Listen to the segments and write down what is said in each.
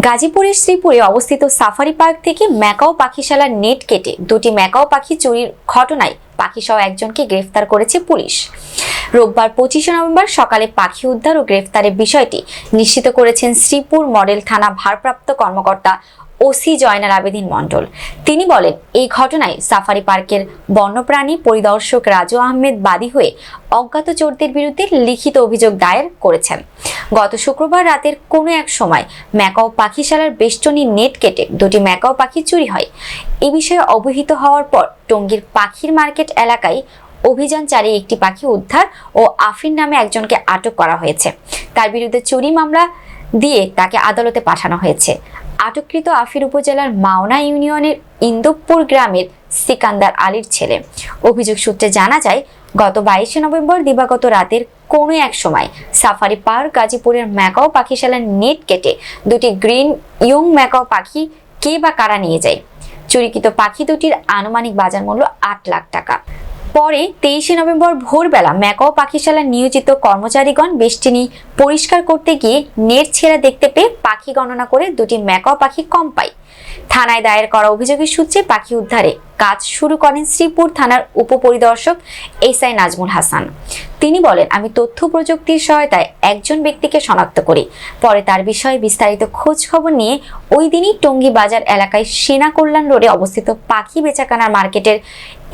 গাজীপুরের শ্রীপুরে অবস্থিত safari park থেকে ম্যাকাও পাখিশালার নেট কেটে দুটি ম্যাকাও পাখি চুরির ঘটনায় পাখিসহ একজনকে গ্রেফতার করেছে পুলিশ। রোববার 25 নভেম্বর সকালে পাখি উদ্ধার ও গ্রেফতারের বিষয়টি নিশ্চিত করেছেন শ্রীপুর মডেল থানা ভারপ্রাপ্ত কর্মকর্তা ওসি জয়নাল আবেদীন মণ্ডল। তিনি বলেন, এই ঘটনায় সাফারি পার্কের বন্যপ্রাণী পরিদর্শক রাজু আহমেদ বাদী হয়ে অজ্ঞাত চোরদের বিরুদ্ধে লিখিত অভিযোগ দায়ের করেছেন। গত শুক্রবার রাতের কোনো এক সময় ম্যাকাও পাখিশালার বেষ্টনী নেট কেটে দুটি ম্যাকাও পাখি চুরি হয়। এ বিষয়ে অবহিত হওয়ার পর টঙ্গীর পাখির মার্কেট এলাকায় অভিযান চালিয়ে একটি পাখি উদ্ধার ও আফিন নামে একজনকে আটক করা হয়েছে। তার বিরুদ্ধে চুরি মামলা দিয়ে তাকে আদালতে পাঠানো হয়েছে। আটককৃত আফির উপজেলার মাওনা ইউনিয়নের ইন্দুপুর গ্রামের সিকান্দার আলীর ছেলে। অভিযোগ সূত্রে জানা যায়, গত 22 নভেম্বর দিবাগত রাতের কোনো এক সময় সাফারি পার্ক গাজীপুরের ম্যাকাও পাখিশালার নেট কেটে দুটি গ্রিন ইয়ং ম্যাকাও পাখি কে বা কারা নিয়ে যায়। চুরিকৃত পাখি দুটির আনুমানিক বাজার মূল্য 8 লাখ টাকা। পরে 23 নভেম্বর ভোরবেলা ম্যাকাও পাখিশালার নিয়োজিত কর্মচারীগণ বেষ্টনী পরিষ্কার করতে গিয়ে নেট ছেঁড়া দেখতে পেয়ে পাখি গণনা করে দুটি ম্যাকাও পাখি কম পায়। থানায় দায়ের করা অভিযোগের সূত্রে পাখি উদ্ধারে কাজ শুরু করেন শ্রীপুর থানার উপপরিদর্শক এসআই নাজমুল হাসান। তিনি বলেন, আমি তথ্য প্রযুক্তির সহায়তায় একজন ব্যক্তিকে শনাক্ত করি। পরে তার বিষয়ে বিস্তারিত খোঁজ খবর নিয়ে ওই দিনই টঙ্গী বাজার এলাকায় সেনা কল্যাণ রোডে অবস্থিত পাখি বেচাকেনার মার্কেটের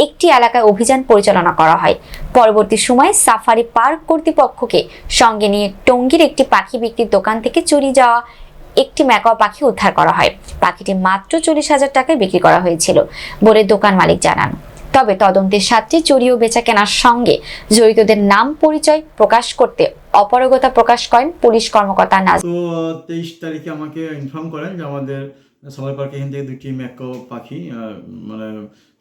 একটি এলাকায় অভিযান পরিচালনা করা হয়। পরবর্তী সময়ে সাফারি পার্ক কর্তৃপক্ষকে সঙ্গে নিয়ে টঙ্গীর একটি পাখি বিক্রির দোকান থেকে চুরি যাওয়া একটি ম্যাকাও পাখি উদ্ধার করা হয়। পাখিটি মাত্র 40,000 টাকায় বিক্রি করা হয়েছিল বলে দোকান মালিক জানান। তবে তদন্তের স্বার্থে চুরি ও বেচাকেনার সঙ্গে জড়িতদের নাম পরিচয় প্রকাশ করতে অপারগতা প্রকাশ করেন পুলিশ কর্মকর্তা নাজ। 23 তারিখে আমাকে ইনফর্ম করেন যে আমাদের সাফারি পার্কে এখান থেকে দুটি ম্যাকাও পাখি মানে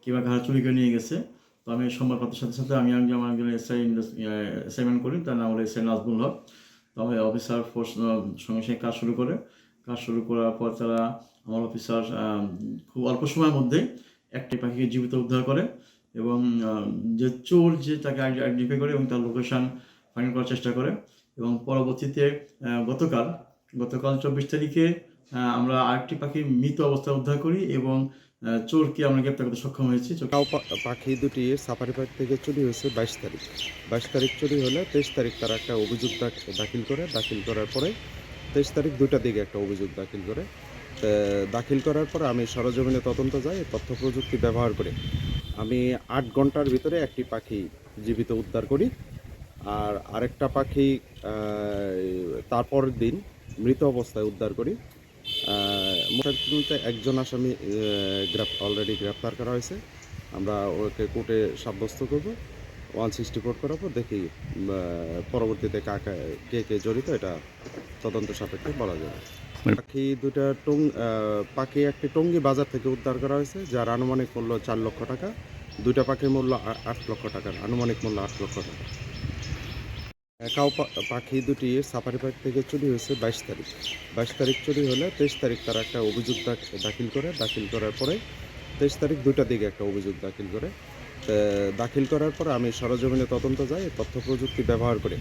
কিংবা কারা চুরি করে নিয়ে গেছে। তো আমি সংবাদ পাওয়ার সাথে সাথে আমি আমার একজন অ্যাসাইনমেন্ট করি, তার নাম হলো এসআই নাজমুল হক। তো আমার অফিসার ফোর্স সঙ্গে সঙ্গে কাজ শুরু করার পর তারা আমার অফিসার খুব অল্প সময়ের মধ্যে একটি পাখিকে জীবিত উদ্ধার করে এবং যে চোর যে তাকে আইডেন্টিফাই করে এবং তার লোকেশান ফাইন্ড করার চেষ্টা করে। এবং পরবর্তীতে গতকাল 24 তারিখে আমরা আরেকটি পাখি মৃত অবস্থায় উদ্ধার করি এবং চোরকে আমরা গ্রেপ্তার করতে সক্ষম হয়েছি। পাখি দুটি সাফারি পার্ক থেকে চুরি হয়েছে 22 তারিখ চুরি হলে 23 তারিখ তারা একটা অভিযোগ দাখিল করার পরে 23 তারিখ 2টার দিকে একটা অভিযোগ দাখিল করার পরে আমি সরজমিনে তদন্ত যাই। তথ্য প্রযুক্তি ব্যবহার করে আমি 8 ঘন্টার ভিতরে একটি পাখি জীবিত উদ্ধার করি, আর আরেকটা পাখি তারপরের দিন মৃত অবস্থায় উদ্ধার করি। মোটামুটি একজন আসামি অলরেডি গ্রেপ্তার করা হয়েছে। আমরা ওকে কোর্টে সাব্যস্ত করব, 164 করার পর দেখি পরবর্তীতে কে জড়িত এটা তদন্ত সাপেক্ষে বলা যাবে। পাখি দুটা পাখি একটি টঙ্গী বাজার থেকে উদ্ধার করা হয়েছে, যার আনুমানিক মূল্য 4 লক্ষ টাকা। দুইটা পাখির মূল্য 8 লক্ষ টাকার, আনুমানিক মূল্য 8 লক্ষ টাকা। ম্যাকাও পাখি দুটি সাফারি পার্ক থেকে চুরি হয়েছে 22 তারিখ চুরি হলে 23 তারিখ তারা একটা অভিযোগ দাখিল করার পরে 23 তারিখ 2টার দিকে একটা অভিযোগ দাখিল করার পর আমি সরজমিনে তদন্ত যাই। তথ্য প্রযুক্তি ব্যবহার করে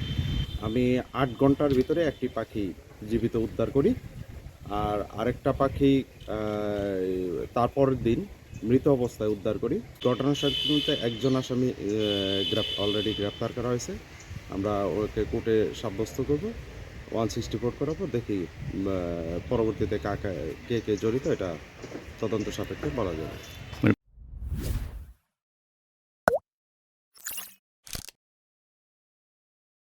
আমি 8 ঘন্টার ভিতরে একটি পাখি জীবিত উদ্ধার করি, আর আরেকটা পাখি তারপরের দিন মৃত অবস্থায় উদ্ধার করি। ঘটনার সাথে একজন আসামি অলরেডি গ্রেপ্তার করা হয়েছে। আমরা ওকে কোর্টে সাব্যস্ত করব, 164 করার পর দেখি পরবর্তীতে কে জড়িত এটা তদন্ত সাপেক্ষে বলা যাবে।